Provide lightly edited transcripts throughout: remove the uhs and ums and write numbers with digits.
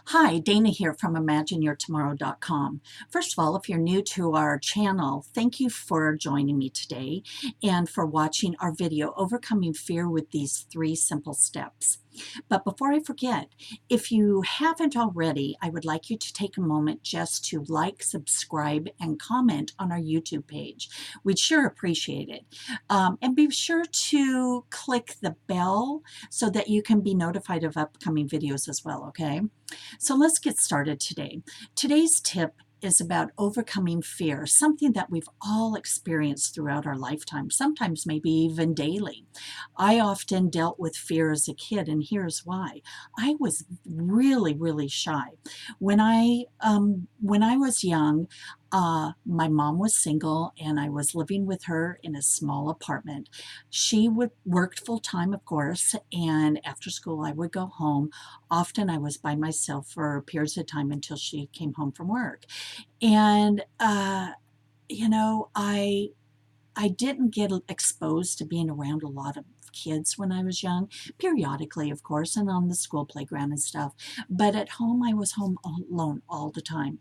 Hi, Dana here from ImagineYourTomorrow.com. First of all, if you're new to our channel, thank you for joining me today and for watching our video, Overcoming Fear with these 3 simple steps. But before I forget, if you haven't already, I would like you to take a moment just to like, subscribe, and comment on our YouTube page. We'd sure appreciate it. And be sure to click the bell so that you can be notified of upcoming videos as well, okay? So let's get started today. Today's tip is about overcoming fear, something that we've all experienced throughout our lifetime, sometimes maybe even daily. I often dealt with fear as a kid, and here's why. I was really shy. When I was young, my mom was single, and I was living with her in a small apartment. She worked full time, of course, and after school I would go home. Often I was by myself for periods of time until she came home from work. And, you know, I didn't get exposed to being around a lot of kids when I was young, periodically, of course, and on the school playground and stuff. But at home, I was home alone all the time.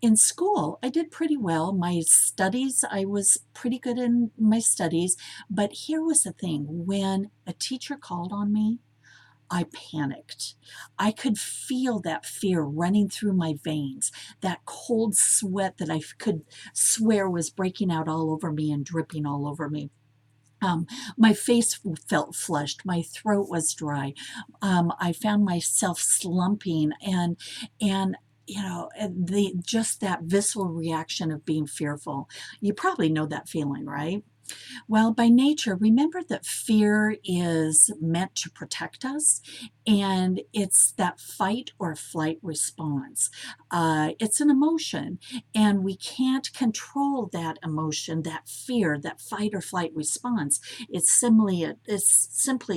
In school, I did pretty well. My studies, I was pretty good in my studies. But here was the thing, when a teacher called on me, I panicked. I could feel that fear running through my veins, that cold sweat that I could swear was breaking out all over me and dripping all over me. Um, my face felt flushed. My throat was dry. I found myself slumping, and the just that visceral reaction of being fearful. You probably know that feeling, right? Well, by nature, remember that fear is meant to protect us, and it's that fight or flight response. It's an emotion, and we can't control that emotion, that fear, that fight or flight response. It's simply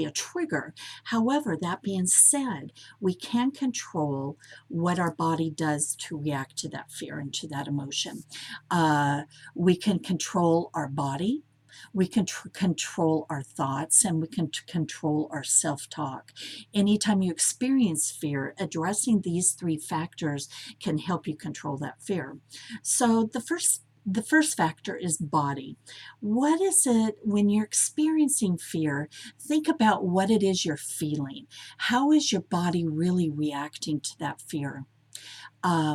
a trigger. However, that being said, we can control what our body does to react to that fear and to that emotion. Uh, we can control our body, we can control our thoughts, and we can control our self-talk. Anytime you experience fear, addressing these 3 factors can help you control that fear. So the first factor is body. What is it when you're experiencing fear? Think about what it is you're feeling. How is your body really reacting to that fear?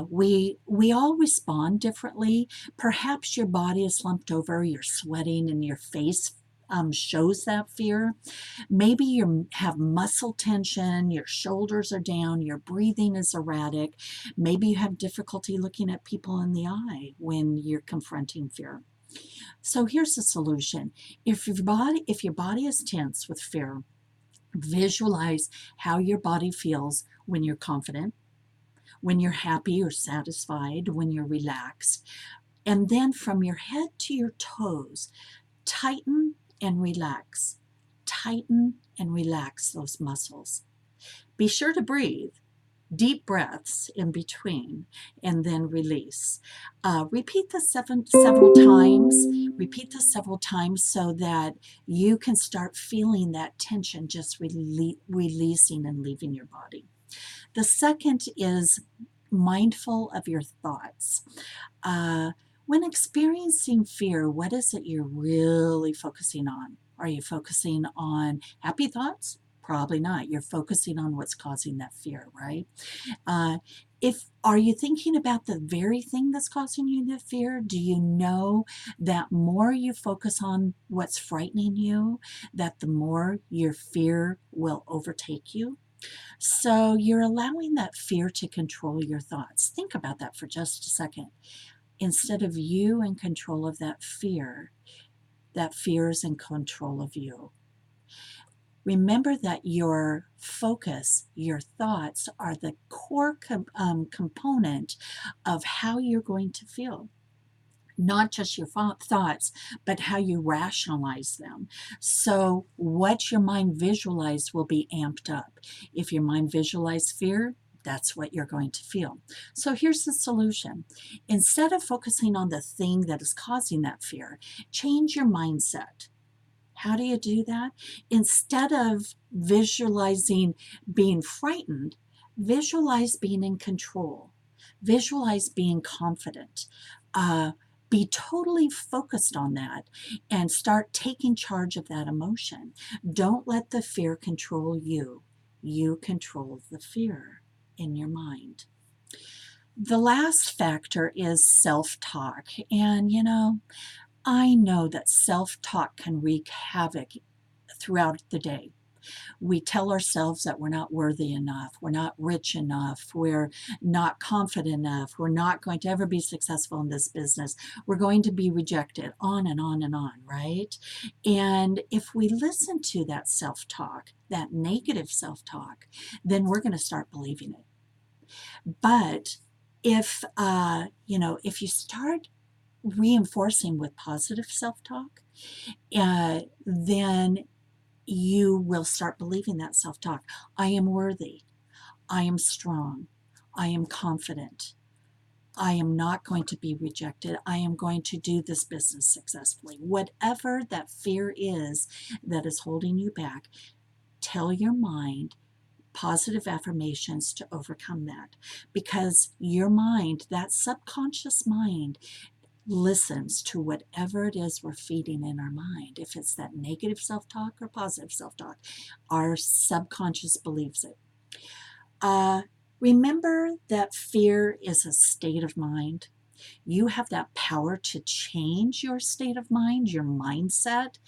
We all respond differently. Perhaps your body is slumped over, you're sweating, and your face shows that fear. Maybe you have muscle tension, your shoulders are down, your breathing is erratic. Maybe you have difficulty looking at people in the eye when you're confronting fear. So here's the solution. If your body is tense with fear, visualize how your body feels when you're confident, when you're happy or satisfied, when you're relaxed. And then from your head to your toes, tighten and relax. Tighten and relax those muscles. Be sure to breathe. Deep breaths in between, and then release. Repeat this several times. Repeat this several times so that you can start feeling that tension just releasing and leaving your body. The second is mindful of your thoughts. Uh, when experiencing fear, what is it you're really focusing on? Are you focusing on happy thoughts? Probably not. You're focusing on what's causing that fear, right? Uh, if are you thinking about the very thing that's causing you the fear? Do you know that more you focus on what's frightening you, that the more your fear will overtake you? So you're allowing that fear to control your thoughts. Think about that for just a second. Instead of you in control of that fear is in control of you. Remember that your focus, your thoughts are the core component of how you're going to feel. Not just your thoughts, but how you rationalize them. So what your mind visualizes will be amped up. If your mind visualizes fear, that's what you're going to feel. So here's the solution. Instead of focusing on the thing that is causing that fear, change your mindset. How do you do that? Instead of visualizing being frightened, Visualize being in control. Visualize being confident. Uh, be totally focused on that and start taking charge of that emotion. Don't let the fear control you. You control the fear in your mind. The last factor is self-talk. And I know that self-talk can wreak havoc throughout the day. We tell ourselves that we're not worthy enough, we're not rich enough, we're not confident enough, we're not going to ever be successful in this business, we're going to be rejected, on and on and on, right? And if we listen to that self-talk, that negative self-talk, then we're going to start believing it. But if you start reinforcing with positive self-talk, then you will start believing that self-talk. I am worthy. I am strong. I am confident. I am not going to be rejected. I am going to do this business successfully. Whatever that fear is that is holding you back, tell your mind positive affirmations to overcome that. Because your mind, that subconscious mind, listens to whatever it is we're feeding in our mind. If it's that negative self-talk or positive self-talk, our subconscious believes it. Remember that fear is a state of mind. You have that power to change your state of mind, your mindset.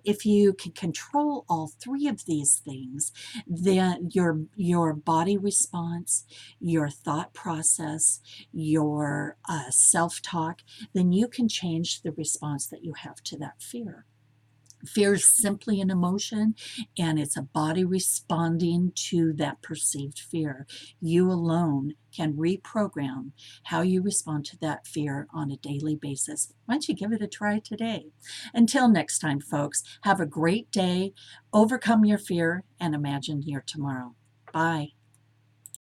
If you can control all three of these things, then your body response, your thought process, your self-talk, then you can change the response that you have to that fear. Fear is simply an emotion, and it's a body responding to that perceived fear. You alone can reprogram how you respond to that fear on a daily basis. Why don't you give it a try today? Until next time, folks, have a great day, overcome your fear, and imagine your tomorrow. Bye.